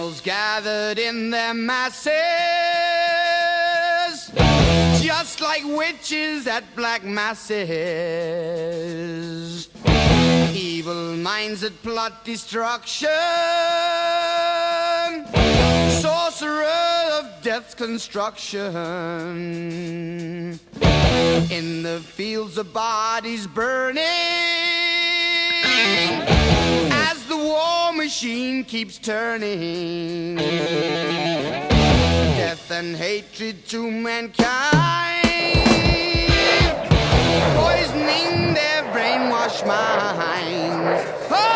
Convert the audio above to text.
Devils gathered in their masses, just like witches at black masses. Evil minds that plot destruction, sorcerer of death's construction. In the fields of bodies burning, as the war machine keeps turning. Death and hatred to mankind, poisoning their brainwashed minds. Oh!